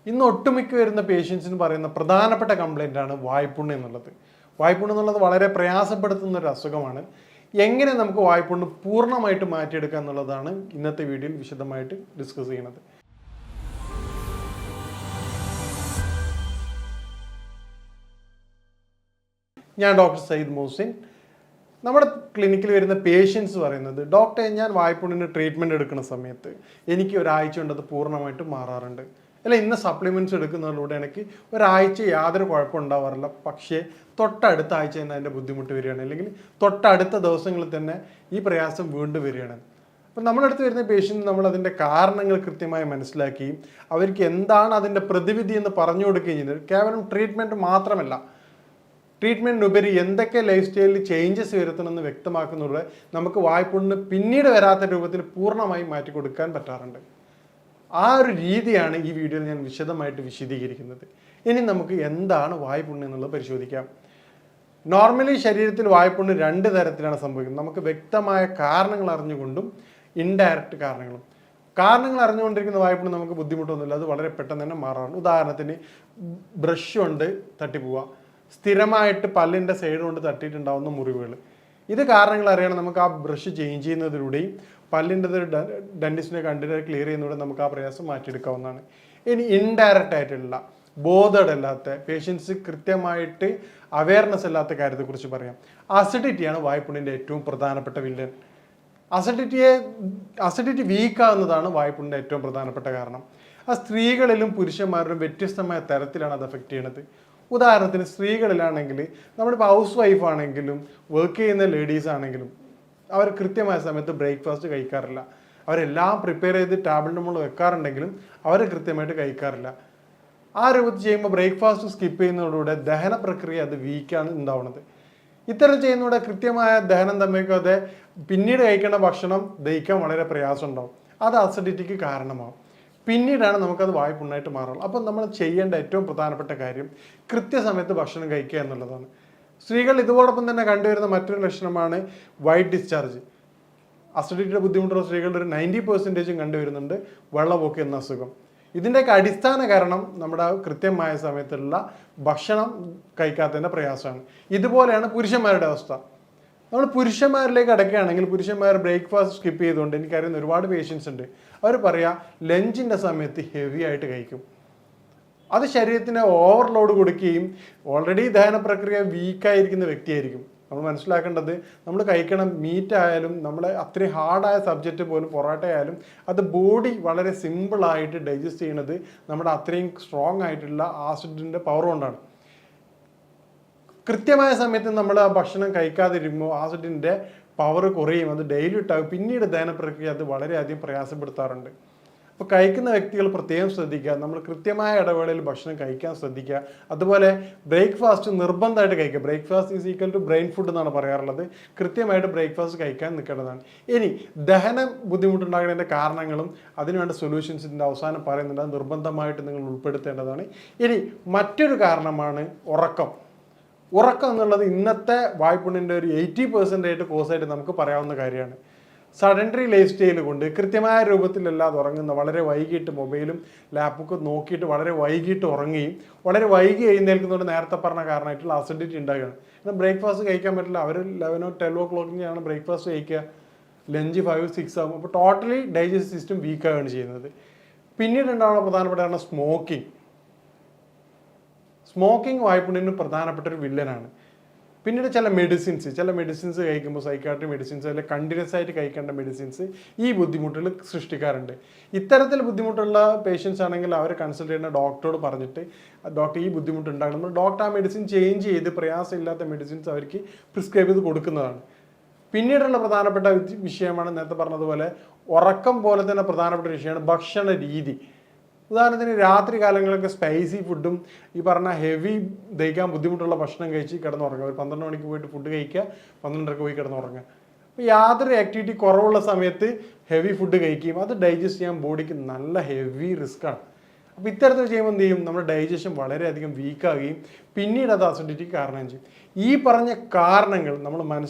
ഇന്ന് ഒട്ടുമിക്ക വരുന്ന പേഷ്യൻസിന് പറയുന്ന പ്രധാനപ്പെട്ട കംപ്ലൈൻ്റ് ആണ് വായ്പുണ്ണ് എന്നുള്ളത്. വായ്പുണ്ണ് എന്നുള്ളത് വളരെ പ്രയാസപ്പെടുത്തുന്ന ഒരു അസുഖമാണ്. എങ്ങനെ നമുക്ക് വായ്പുണ്ണ് പൂർണ്ണമായിട്ട് മാറ്റിയെടുക്കുക എന്നുള്ളതാണ് ഇന്നത്തെ വീഡിയോയിൽ വിശദമായിട്ട് ഡിസ്കസ് ചെയ്യുന്നത്. ഞാൻ ഡോക്ടർ സയ്യിദ് മോഹ്സിൻ. നമ്മുടെ ക്ലിനിക്കിൽ വരുന്ന പേഷ്യൻസ് പറയുന്നത്, ഡോക്ടറെ ഞാൻ വായ്പുണ്ണിന് ട്രീറ്റ്മെൻറ്റ് എടുക്കുന്ന സമയത്ത് എനിക്ക് ഒരാഴ്ച കൊണ്ട് അത് പൂർണ്ണമായിട്ട് മാറാറുണ്ട്, അല്ല ഇന്ന സപ്ലിമെൻറ്റ്സ് എടുക്കുന്നതിലൂടെ എനിക്ക് ഒരാഴ്ച യാതൊരു കുഴപ്പമുണ്ടാവാറില്ല, പക്ഷേ തൊട്ടടുത്ത ആഴ്ച തന്നെ അതിൻ്റെ ബുദ്ധിമുട്ട് വരികയാണ്, അല്ലെങ്കിൽ തൊട്ടടുത്ത ദിവസങ്ങളിൽ തന്നെ ഈ പ്രയാസം വീണ്ടും വരികയാണ്. അപ്പം നമ്മളടുത്ത് വരുന്ന പേഷ്യൻ്റ് നമ്മൾ അതിൻ്റെ കാരണങ്ങൾ കൃത്യമായി മനസ്സിലാക്കി അവർക്ക് എന്താണ് അതിൻ്റെ പ്രതിവിധി എന്ന് പറഞ്ഞു കൊടുക്കുകയും ചെയ്യുന്നത്. കേവലം ട്രീറ്റ്മെൻറ്റ് മാത്രമല്ല, ട്രീറ്റ്മെൻറ്റിനുപരി എന്തൊക്കെ ലൈഫ് സ്റ്റൈലിൽ ചേഞ്ചസ് വരുത്തണമെന്ന് വ്യക്തമാക്കുന്നതോടെ നമുക്ക് വായ്പുണ്ണ് പിന്നീട് വരാത്ത രൂപത്തിൽ പൂർണ്ണമായി മാറ്റി കൊടുക്കാൻ പറ്റാറുണ്ട്. ആ ഒരു രീതിയാണ് ഈ വീഡിയോയിൽ ഞാൻ വിശദമായിട്ട് വിശദീകരിക്കുന്നത്. ഇനി നമുക്ക് എന്താണ് വായ്പുണ്ണ് എന്നുള്ളത് പരിശോധിക്കാം. നോർമലി ശരീരത്തിൽ വായ്പുണ്ണ് രണ്ട് തരത്തിലാണ് സംഭവിക്കുന്നത്. നമുക്ക് വ്യക്തമായ കാരണങ്ങൾ അറിഞ്ഞുകൊണ്ടും ഇൻഡയറക്റ്റ് കാരണങ്ങളും. കാരണങ്ങൾ അറിഞ്ഞുകൊണ്ടിരിക്കുന്ന വായ്പുണ്ണ് നമുക്ക് ബുദ്ധിമുട്ടൊന്നുമില്ല, അത് വളരെ പെട്ടെന്ന് തന്നെ മാറാറുണ്ട്. ഉദാഹരണത്തിന് ബ്രഷ് കൊണ്ട് തട്ടിപ്പോവുക, സ്ഥിരമായിട്ട് പല്ലിൻ്റെ സൈഡ് കൊണ്ട് തട്ടിയിട്ടുണ്ടാവുന്ന മുറിവുകൾ, ഇത് കാരണങ്ങൾ അറിയണം. നമുക്ക് ആ ബ്രഷ് ചേഞ്ച് ചെയ്യുന്നതിലൂടെയും പല്ലിൻ്റെ ഡെന്റിസ്റ്റിനെ കണ്ടിട്ട് ക്ലിയർ ചെയ്യുന്നതിലൂടെ നമുക്ക് ആ പ്രയാസം മാറ്റിയെടുക്കാവുന്നതാണ്. ഇനി ഇൻഡയറക്റ്റ് ആയിട്ടുള്ള ബോധഡ് അല്ലാത്ത പേഷ്യൻസ് കൃത്യമായിട്ട് അവയർനെസ് അല്ലാത്ത കാര്യത്തെക്കുറിച്ച് പറയാം. അസിഡിറ്റിയാണ് വായ്പുണ്ണിൻ്റെ ഏറ്റവും പ്രധാനപ്പെട്ട വില്ലൻ. അസിഡിറ്റി വീക്കാവുന്നതാണ് വായ്പുണ്ണിൻ്റെ ഏറ്റവും പ്രധാനപ്പെട്ട കാരണം. ആ സ്ത്രീകളിലും പുരുഷന്മാരിലും വ്യത്യസ്തമായ തരത്തിലാണ് അത് എഫക്റ്റ് ചെയ്യുന്നത്. ഉദാഹരണത്തിന് സ്ത്രീകളിലാണെങ്കിൽ നമ്മളിപ്പോൾ ഹൗസ് വൈഫ് ആണെങ്കിലും വർക്ക് ചെയ്യുന്ന ലേഡീസ് ആണെങ്കിലും അവർ കൃത്യമായ സമയത്ത് ബ്രേക്ക്ഫാസ്റ്റ് കഴിക്കാറില്ല. അവരെല്ലാം പ്രിപ്പയർ ചെയ്ത് ടാബ്ലറ്റ് മുകളിൽ വെക്കാറുണ്ടെങ്കിലും അവർ കൃത്യമായിട്ട് കഴിക്കാറില്ല. ആ രൂപത്തിൽ ചെയ്യുമ്പോൾ ബ്രേക്ക്ഫാസ്റ്റ് സ്കിപ്പ് ചെയ്യുന്നതോടുകൂടെ ദഹന പ്രക്രിയ അത് വീക്കാണ് ഉണ്ടാവുന്നത്. ഇത്തരം ചെയ്യുന്നതോടെ കൃത്യമായ ദഹനം തമ്മിക്കാതെ പിന്നീട് കഴിക്കേണ്ട ഭക്ഷണം ദഹിക്കാൻ വളരെ പ്രയാസം ഉണ്ടാവും. അത് അസിഡിറ്റിക്ക് കാരണമാവും. പിന്നീടാണ് നമുക്കത് വായ്പുണ്ണായിട്ട് മാറുള്ളൂ. അപ്പം നമ്മൾ ചെയ്യേണ്ട ഏറ്റവും പ്രധാനപ്പെട്ട കാര്യം കൃത്യസമയത്ത് ഭക്ഷണം കഴിക്കുക എന്നുള്ളതാണ്. സ്ത്രീകൾ ഇതോടൊപ്പം തന്നെ കണ്ടുവരുന്ന മറ്റൊരു ലക്ഷണമാണ് വൈറ്റ് ഡിസ്ചാർജ്. അസിഡിറ്റിയുടെ ബുദ്ധിമുട്ടുള്ള സ്ത്രീകളുടെ ഒരു 90% കണ്ടുവരുന്നുണ്ട് വെള്ളപ്പൊക്കം എന്ന അസുഖം. ഇതിൻ്റെയൊക്കെ അടിസ്ഥാന കാരണം നമ്മുടെ കൃത്യമായ സമയത്തുള്ള ഭക്ഷണം കഴിക്കാത്തതിൻ്റെ പ്രയാസമാണ്. ഇതുപോലെയാണ് പുരുഷന്മാരുടെ അവസ്ഥ. നമ്മൾ പുരുഷന്മാരിലേക്ക് അടയ്ക്കുകയാണെങ്കിൽ പുരുഷന്മാർ ബ്രേക്ക്ഫാസ്റ്റ് സ്കിപ്പ് ചെയ്തുകൊണ്ട് എനിക്കറിയുന്ന ഒരുപാട് പേഷ്യൻസ് ഉണ്ട്. അവർ പറയാം ലഞ്ചിൻ്റെ സമയത്ത് ഹെവി ആയിട്ട് കഴിക്കും. അത് ശരീരത്തിന് ഓവർലോഡ് കൊടുക്കുകയും ഓൾറെഡി ദഹന പ്രക്രിയ വീക്കായിരിക്കുന്ന വ്യക്തിയായിരിക്കും. നമ്മൾ മനസ്സിലാക്കേണ്ടത്, നമ്മൾ കഴിക്കണം മീറ്റ് ആയാലും നമ്മൾ അത്രയും ഹാർഡായ സബ്ജക്റ്റ് പോലും പൊറോട്ട ആയാലും അത് ബോഡി വളരെ സിമ്പിളായിട്ട് ഡൈജസ്റ്റ് ചെയ്യുന്നത് നമ്മുടെ അത്രയും സ്ട്രോങ് ആയിട്ടുള്ള ആസിഡിൻ്റെ പവർ കൊണ്ടാണ്. കൃത്യമായ സമയത്ത് നമ്മൾ ആ ഭക്ഷണം കഴിക്കാതിരിക്കുമ്പോൾ ആസിഡിൻ്റെ പവർ കുറയും, അത് ഡെയിലി ഇട്ടാകും. പിന്നീട് ദഹന പ്രക്രിയ അത് വളരെയധികം പ്രയാസപ്പെടുത്താറുണ്ട്. അപ്പോൾ കഴിക്കുന്ന വ്യക്തികൾ പ്രത്യേകം ശ്രദ്ധിക്കുക, നമ്മൾ കൃത്യമായ ഇടവേളയിൽ ഭക്ഷണം കഴിക്കാൻ ശ്രദ്ധിക്കുക. അതുപോലെ ബ്രേക്ക്ഫാസ്റ്റ് നിർബന്ധമായിട്ട് കഴിക്കുക. Breakfast is equal to brain food എന്നാണ് പറയാറുള്ളത്. കൃത്യമായിട്ട് ബ്രേക്ക്ഫാസ്റ്റ് കഴിക്കാൻ നിൽക്കേണ്ടതാണ്. ഇനി ദഹന ബുദ്ധിമുട്ടുണ്ടാകുന്നതിൻ്റെ കാരണങ്ങളും അതിനുവേണ്ട സൊല്യൂഷൻസിൻ്റെ അവസാനം പറയുന്നുണ്ട്, അത് നിർബന്ധമായിട്ട് നിങ്ങൾ ഉൾപ്പെടുത്തേണ്ടതാണ്. ഇനി മറ്റൊരു കാരണമാണ് ഉറക്കം. ഉറക്കം എന്നുള്ളത് ഇന്നത്തെ വായ്പുണ്ണിൻ്റെ ഒരു 80% കോസായിട്ട് നമുക്ക് പറയാവുന്ന കാര്യമാണ്. സഡൻറ്ററി ലൈഫ് സ്റ്റൈൽ കൊണ്ട് കൃത്യമായ രൂപത്തിലല്ലാതെ ഉറങ്ങുന്ന, വളരെ വൈകിട്ട് മൊബൈലും ലാപ്പൊക്കെ നോക്കിയിട്ട് വളരെ വൈകിട്ട് ഉറങ്ങുകയും വളരെ വൈകി എഴുന്നേൽക്കുന്നതുകൊണ്ട് നേരത്തെ പറഞ്ഞ കാരണമായിട്ടുള്ള അസിഡിറ്റി ഉണ്ടാകുകയാണ്. എന്നാൽ ബ്രേക്ക്ഫാസ്റ്റ് കഴിക്കാൻ പറ്റില്ല. അവർ 11 or 12 o'clock ബ്രേക്ക്ഫാസ്റ്റ് കഴിക്കുക, ലഞ്ച് 5-6 ആകും. അപ്പോൾ ടോട്ടലി ഡൈജസ്റ്റ് സിസ്റ്റം വീക്കാവുകയാണ് ചെയ്യുന്നത്. പിന്നീട് ഉണ്ടാവുന്ന പ്രധാനപ്പെട്ട കാരണം സ്മോക്കിംഗ് വായ്പുണ്ണിന് പ്രധാനപ്പെട്ട ഒരു വില്ലനാണ്. പിന്നീട് ചില മെഡിസിൻസ് കഴിക്കുമ്പോൾ സൈക്കാട്രി മെഡിസിൻസ് അല്ലെങ്കിൽ കണ്ടിന്യൂസ് ആയിട്ട് കഴിക്കേണ്ട മെഡിസിൻസ് ഈ ബുദ്ധിമുട്ടുകൾ സൃഷ്ടിക്കാറുണ്ട്. ഇത്തരത്തിൽ ബുദ്ധിമുട്ടുള്ള പേഷ്യൻസ് ആണെങ്കിൽ അവർ കൺസൾട്ട് ചെയ്യുന്ന ഡോക്ടറോട് പറഞ്ഞിട്ട്, ഡോക്ടർ ഈ ബുദ്ധിമുട്ടുണ്ടാകുമ്പോൾ ഡോക്ടർ ആ മെഡിസിൻ ചേഞ്ച് ചെയ്ത് പ്രയാസമില്ലാത്ത മെഡിസിൻസ് അവർക്ക് പ്രിസ്ക്രൈബ് ചെയ്ത് കൊടുക്കുന്നതാണ്. പിന്നീടുള്ള പ്രധാനപ്പെട്ട വിഷയമാണ് നേരത്തെ പറഞ്ഞതുപോലെ ഉറക്കം പോലെ തന്നെ പ്രധാനപ്പെട്ട വിഷയമാണ് ഭക്ഷണ രീതി. ഉദാഹരണത്തിന് രാത്രി കാലങ്ങളൊക്കെ സ്പൈസി ഫുഡും ഈ പറഞ്ഞ ഹെവി ദഹിക്കാൻ ബുദ്ധിമുട്ടുള്ള ഭക്ഷണം കഴിച്ച് കിടന്നുറങ്ങുക. ഒരു 12 മണിക്ക് പോയിട്ട് ഫുഡ് കഴിക്കുക, 12:30 പോയി കിടന്നുറങ്ങുക. അപ്പോൾ യാതൊരു ആക്ടിവിറ്റി കുറവുള്ള സമയത്ത് ഹെവി ഫുഡ് കഴിക്കുകയും അത് ഡൈജസ്റ്റ് ചെയ്യാൻ ബോഡിക്ക് നല്ല ഹെവി റിസ്ക്കാണ്. അപ്പോൾ ഇത്തരത്തിൽ ചെയ്യുമ്പോൾ എന്ത് ചെയ്യും, നമ്മുടെ ഡൈജഷൻ വളരെയധികം വീക്കാകുകയും പിന്നീട് അത് അസിഡിറ്റിക്ക് കാരണം ചെയ്യും. ഈ പറഞ്ഞ കാരണങ്ങൾ നമ്മൾ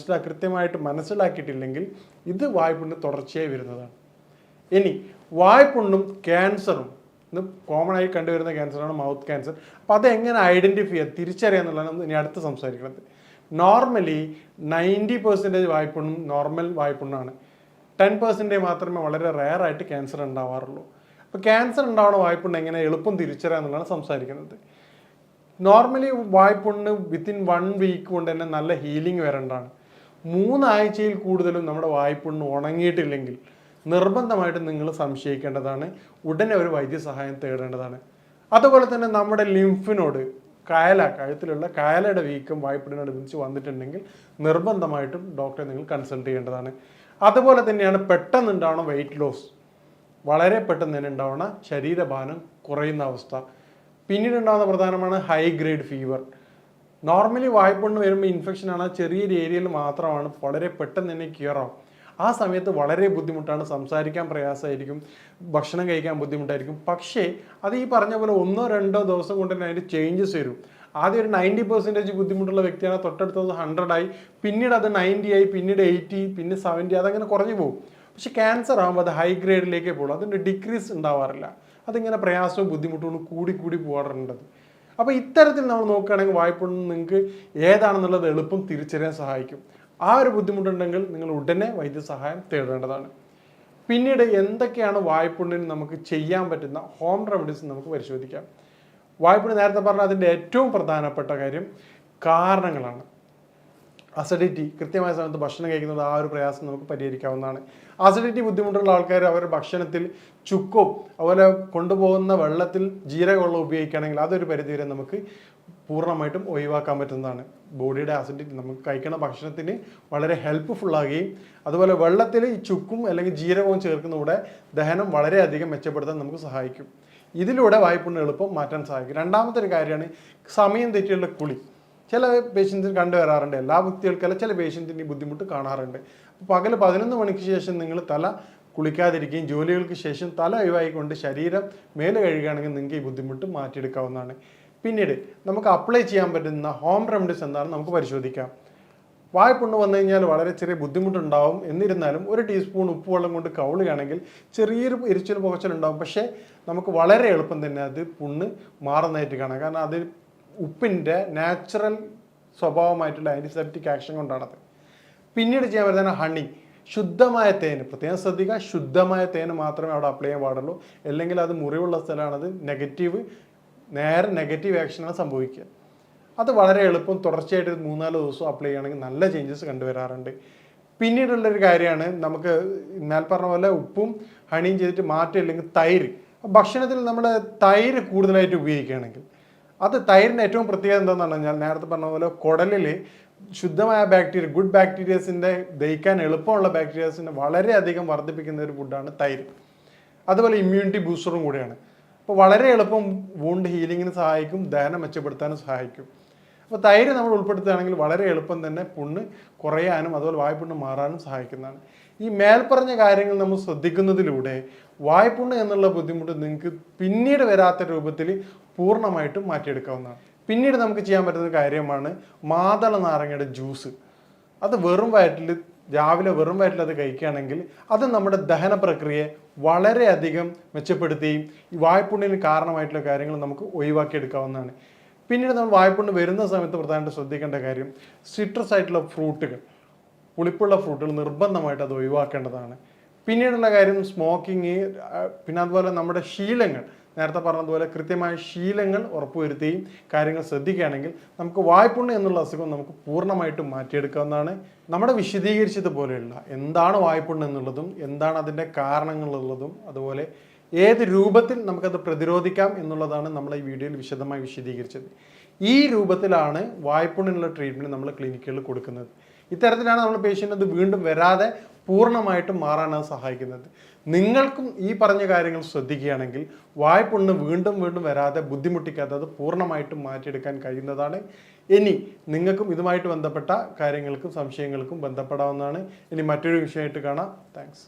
കൃത്യമായിട്ട് മനസ്സിലാക്കിയിട്ടില്ലെങ്കിൽ ഇത് വായ്പുണ്ണ് തുടർച്ചയായി വരുന്നതാണ്. ഇനി വായ്പുണ്ണും ക്യാൻസറും ഇന്ന് കോമൺ ആയി കണ്ടുവരുന്ന ക്യാൻസറാണ് മൗത്ത് ക്യാൻസർ. അപ്പോൾ അതെങ്ങനെ ഐഡൻറ്റിഫൈ ചെയ്യുക, തിരിച്ചറിയുക എന്നുള്ളതാണ് ഇനി അടുത്ത് സംസാരിക്കുന്നത്. Normally 90% വായ്പുണ്ണും normal വായ്പുണ്ണാണ്. 10% മാത്രമേ വളരെ റെയർ ആയിട്ട് ക്യാൻസർ ഉണ്ടാവാറുള്ളൂ. അപ്പോൾ ക്യാൻസർ ഉണ്ടാവുന്ന വായ്പുണ്ണ് എങ്ങനെ എളുപ്പം തിരിച്ചറിയുക എന്നുള്ളതാണ് സംസാരിക്കുന്നത്. നോർമലി വായ്പുണ്ണ് വിത്തിൻ 1 വീക്ക് കൊണ്ട് തന്നെ നല്ല ഹീലിംഗ് വരേണ്ടതാണ്. 3 ആഴ്ചയിൽ കൂടുതലും നമ്മുടെ വായ്പുണ്ണ് ഉണങ്ങിയിട്ടില്ലെങ്കിൽ നിർബന്ധമായിട്ടും നിങ്ങൾ സംശയിക്കേണ്ടതാണ്, ഉടനെ ഒരു വൈദ്യസഹായം തേടേണ്ടതാണ്. അതുപോലെ തന്നെ നമ്മുടെ ലിംഫിനോട് കഴുത്തിലുള്ള കയലയുടെ വീക്കം വായ്പുണ്ണിനോടനുബന്ധിച്ച് വന്നിട്ടുണ്ടെങ്കിൽ നിർബന്ധമായിട്ടും ഡോക്ടറെ നിങ്ങൾ കൺസൾട്ട് ചെയ്യേണ്ടതാണ്. അതുപോലെ തന്നെയാണ് പെട്ടെന്നുണ്ടാവണ വെയിറ്റ് ലോസ്, വളരെ പെട്ടെന്ന് തന്നെ ഉണ്ടാവുന്ന ശരീരഭാരം കുറയുന്ന അവസ്ഥ. പിന്നീട് ഉണ്ടാകുന്ന പ്രധാനമാണ് ഹൈ ഗ്രേഡ് ഫീവർ. നോർമലി വായ്പുണ്ണ് വരുമ്പോൾ ഇൻഫെക്ഷനാണ് ചെറിയൊരു ഏരിയയിൽ മാത്രമാണ്, വളരെ പെട്ടെന്ന് തന്നെ ക്യൂർ ആവും. ആ സമയത്ത് വളരെ ബുദ്ധിമുട്ടാണ്, സംസാരിക്കാൻ പ്രയാസമായിരിക്കും, ഭക്ഷണം കഴിക്കാൻ ബുദ്ധിമുട്ടായിരിക്കും. പക്ഷേ അത് ഈ പറഞ്ഞ പോലെ 1-2 ദിവസം കൊണ്ട് തന്നെ അതിൻ്റെ ചേഞ്ചസ് വരും. ആദ്യം ഒരു 90% ബുദ്ധിമുട്ടുള്ള വ്യക്തിയാണ്, തൊട്ടടുത്തത് 100 ആയി, പിന്നീട് അത് 90 ആയി, പിന്നീട് 80, പിന്നെ 70, അതങ്ങനെ കുറഞ്ഞു പോകും. പക്ഷെ ക്യാൻസർ ആകുമ്പോൾ അത് ഹൈ ഗ്രേഡിലേക്കേ പോകുള്ളൂ, അതിൻ്റെ ഡിക്രീസ് ഉണ്ടാവാറില്ല. അതിങ്ങനെ പ്രയാസവും ബുദ്ധിമുട്ടും കൂടി പോകാറുണ്ട്. അപ്പോൾ ഇത്തരത്തിൽ നമ്മൾ നോക്കുകയാണെങ്കിൽ വായ്പുണ്ണ് നിങ്ങൾക്ക് ഏതാണെന്നുള്ളത് എളുപ്പം തിരിച്ചറിയാൻ സഹായിക്കും. ആ ഒരു ബുദ്ധിമുട്ടുണ്ടെങ്കിൽ നിങ്ങൾ ഉടനെ വൈദ്യസഹായം തേടേണ്ടതാണ്. പിന്നീട് എന്തൊക്കെയാണ് വായ്പുണ്ണിന് നമുക്ക് ചെയ്യാൻ പറ്റുന്ന ഹോം റെമഡീസ് നമുക്ക് പരിശോധിക്കാം. വായ്പുണ്ണ് നേരത്തെ പറഞ്ഞ അതിൻ്റെ ഏറ്റവും പ്രധാനപ്പെട്ട കാര്യം കാരണങ്ങളാണ്. അസിഡിറ്റി, കൃത്യമായ സമയത്ത് ഭക്ഷണം കഴിക്കുന്നത് ആ ഒരു പ്രയാസം നമുക്ക് പരിഹരിക്കാവുന്നതാണ്. അസിഡിറ്റി ബുദ്ധിമുട്ടുള്ള ആൾക്കാർ അവരുടെ ഭക്ഷണത്തിൽ ചുക്കും അതുപോലെ കൊണ്ടുപോകുന്ന വെള്ളത്തിൽ ജീരകവെള്ളം ഉപയോഗിക്കുകയാണെങ്കിൽ അതൊരു പരിധിവരെ നമുക്ക് പൂർണ്ണമായിട്ടും ഒഴിവാക്കാൻ പറ്റുന്നതാണ്. ബോഡിയുടെ അസിഡിറ്റി നമുക്ക് കഴിക്കുന്ന ഭക്ഷണത്തിന് വളരെ ഹെൽപ്ഫുള്ളാകുകയും അതുപോലെ വെള്ളത്തിൽ ഈ ചുക്കും അല്ലെങ്കിൽ ജീരകവും ചേർക്കുന്നതോടെ ദഹനം വളരെയധികം മെച്ചപ്പെടുത്താൻ നമുക്ക് സഹായിക്കും. ഇതിലൂടെ വായ്പുണ്ണ് എളുപ്പം മാറ്റാൻ സഹായിക്കും. രണ്ടാമത്തെ ഒരു കാര്യമാണ് സമയം തെറ്റിയുള്ള കുളി. ചില പേഷ്യൻസിന് കണ്ടുവരാറുണ്ട്, എല്ലാ വ്യക്തികൾക്കല്ല, ചില പേഷ്യൻറ്റിന് ഈ ബുദ്ധിമുട്ട് കാണാറുണ്ട്. അപ്പോൾ പകൽ 11 മണിക്ക് ശേഷം നിങ്ങൾ തല കുളിക്കാതിരിക്കുകയും ജോലികൾക്ക് ശേഷം തല ഒഴിവായിക്കൊണ്ട് ശരീരം മേലെ കഴുകുകയാണെങ്കിൽ നിങ്ങൾക്ക് ഈ ബുദ്ധിമുട്ട് മാറ്റിയെടുക്കാവുന്നതാണ്. പിന്നീട് നമുക്ക് അപ്ലൈ ചെയ്യാൻ പറ്റുന്ന ഹോം റെമഡീസ് എന്താണെന്ന് നമുക്ക് പരിശോധിക്കാം. വായ്പുണ്ണ് വന്നു കഴിഞ്ഞാൽ വളരെ ചെറിയ ബുദ്ധിമുട്ടുണ്ടാവും. എന്നിരുന്നാലും 1 ടീസ്പൂൺ ഉപ്പുവെള്ളം കൊണ്ട് കൗളുകയാണെങ്കിൽ ചെറിയൊരു എരിച്ചിൽ പുകച്ചിലുണ്ടാവും. പക്ഷേ നമുക്ക് വളരെ എളുപ്പം തന്നെ അത് പുണ്ണ് മാറുന്നതായിട്ട് കാണാം. കാരണം അത് ഉപ്പിൻ്റെ നാച്ചുറൽ സ്വഭാവമായിട്ടുള്ള ആൻറ്റിസെപ്റ്റിക് ആക്ഷൻ കൊണ്ടാണത്. പിന്നീട് ചെയ്യാൻ പറ്റുന്ന ഹണി, ശുദ്ധമായ തേന്, പ്രത്യേകം ശ്രദ്ധിക്കുക, ശുദ്ധമായ തേന് മാത്രമേ അവിടെ അപ്ലൈ ചെയ്യാൻ പാടുള്ളൂ. അല്ലെങ്കിൽ അത് മുറിവുള്ള സ്ഥലമാണത്, നേരെ നെഗറ്റീവ് ആക്ഷനാണ് സംഭവിക്കുക. അത് വളരെ എളുപ്പം തുടർച്ചയായിട്ട് 3-4 ദിവസം അപ്ലൈ ചെയ്യുകയാണെങ്കിൽ നല്ല ചേഞ്ചസ് കണ്ടുവരാറുണ്ട്. പിന്നീടുള്ളൊരു കാര്യമാണ് നമുക്ക് മേൽ പറഞ്ഞ പോലെ ഉപ്പും ഹണിയും ചെയ്തിട്ട് മാറ്റില്ലെങ്കിൽ തൈര്. ഭക്ഷണത്തിൽ നമ്മൾ തൈര് കൂടുതലായിട്ട് ഉപയോഗിക്കുകയാണെങ്കിൽ അത് തൈരിൻ്റെ ഏറ്റവും പ്രത്യേകത എന്താണെന്ന് പറഞ്ഞാൽ നേരത്തെ പറഞ്ഞ പോലെ കുടലിൽ ശുദ്ധമായ ബാക്ടീരിയ, ഗുഡ് ബാക്ടീരിയസിൻ്റെ ദഹിക്കാൻ എളുപ്പമുള്ള ബാക്ടീരിയസിനെ വളരെയധികം വർദ്ധിപ്പിക്കുന്ന ഒരു ഫുഡാണ് തൈര്. അതുപോലെ ഇമ്മ്യൂണിറ്റി ബൂസ്റ്ററും കൂടിയാണ്. അപ്പോൾ വളരെ എളുപ്പം വൂണ്ട് ഹീലിങ്ങിന് സഹായിക്കും, ദഹനം മെച്ചപ്പെടുത്താനും സഹായിക്കും. അപ്പോൾ തൈര് നമ്മൾ ഉൾപ്പെടുത്തുകയാണെങ്കിൽ വളരെ എളുപ്പം തന്നെ പുണ്ണ് കുറയാനും അതുപോലെ വായ്പുണ്ണ് മാറാനും സഹായിക്കുന്നതാണ്. ഈ മേൽപ്പറഞ്ഞ കാര്യങ്ങൾ നമ്മൾ ശ്രദ്ധിക്കുന്നതിലൂടെ വായ്പുണ്ണ് എന്നുള്ള ബുദ്ധിമുട്ട് നിങ്ങൾക്ക് പിന്നീട് വരാത്ത രൂപത്തിൽ പൂർണ്ണമായിട്ടും മാറ്റിയെടുക്കാവുന്നതാണ്. പിന്നീട് നമുക്ക് ചെയ്യാൻ പറ്റുന്ന കാര്യമാണ് മാതള നാരങ്ങയുടെ ജ്യൂസ്. അത് രാവിലെ വെറും വയറ്റിൽ അത് കഴിക്കുകയാണെങ്കിൽ അത് നമ്മുടെ ദഹന പ്രക്രിയയെ വളരെയധികം മെച്ചപ്പെടുത്തുകയും ഈ വായ്പുണ്ണിന് കാരണമായിട്ടുള്ള കാര്യങ്ങൾ നമുക്ക് ഒഴിവാക്കിയെടുക്കാവുന്നതാണ്. പിന്നീട് നമ്മൾ വായ്പുണ്ണ് വരുന്ന സമയത്ത് പ്രധാനമായിട്ട് ശ്രദ്ധിക്കേണ്ട കാര്യം സിട്രസ് ആയിട്ടുള്ള ഫ്രൂട്ടുകൾ, പുളിപ്പുള്ള ഫ്രൂട്ടുകൾ നിർബന്ധമായിട്ട് അത് ഒഴിവാക്കേണ്ടതാണ്. പിന്നീടുള്ള കാര്യം സ്മോക്കിങ്, പിന്നെ അതുപോലെ നമ്മുടെ ശീലങ്ങൾ, നേരത്തെ പറഞ്ഞതുപോലെ കൃത്യമായ ശീലങ്ങൾ ഉറപ്പുവരുത്തുകയും കാര്യങ്ങൾ ശ്രദ്ധിക്കുകയാണെങ്കിൽ നമുക്ക് വായ്പുണ്ണ് എന്നുള്ള അസുഖം നമുക്ക് പൂർണ്ണമായിട്ടും മാറ്റിയെടുക്കാവുന്നതാണ്. നമ്മുടെ വിശദീകരിച്ചതുപോലെയുള്ള എന്താണ് വായ്പുണ്ണ് എന്നുള്ളതും എന്താണ് അതിൻ്റെ കാരണങ്ങളുള്ളതും അതുപോലെ ഏത് രൂപത്തിൽ നമുക്കത് പ്രതിരോധിക്കാം എന്നുള്ളതാണ് നമ്മൾ ഈ വീഡിയോയിൽ വിശദമായി വിശദീകരിച്ചത്. ഈ രൂപത്തിലാണ് വായ്പുണ്ണിനുള്ള ട്രീറ്റ്മെൻറ്റ് നമ്മൾ ക്ലിനിക്കുകളിൽ കൊടുക്കുന്നത്. ഇത്തരത്തിലാണ് നമ്മൾ പേഷ്യൻ്റ് അത് വീണ്ടും വരാതെ പൂർണ്ണമായിട്ടും മാറാനാണ് സഹായിക്കുന്നത്. നിങ്ങൾക്കും ഈ പറഞ്ഞ കാര്യങ്ങൾ ശ്രദ്ധിക്കുകയാണെങ്കിൽ വായ്പുണ്ണ് വീണ്ടും വരാതെ ബുദ്ധിമുട്ടിക്കാത്തത് പൂർണ്ണമായിട്ടും മാറ്റിയെടുക്കാൻ കഴിയുന്നതാണ്. ഇനി നിങ്ങൾക്കും ഇതുമായിട്ട് ബന്ധപ്പെട്ട കാര്യങ്ങൾക്കും സംശയങ്ങൾക്കും ബന്ധപ്പെടാവുന്നതാണ്. ഇനി മറ്റൊരു വിഷയമായിട്ട് കാണാം. താങ്ക്സ്.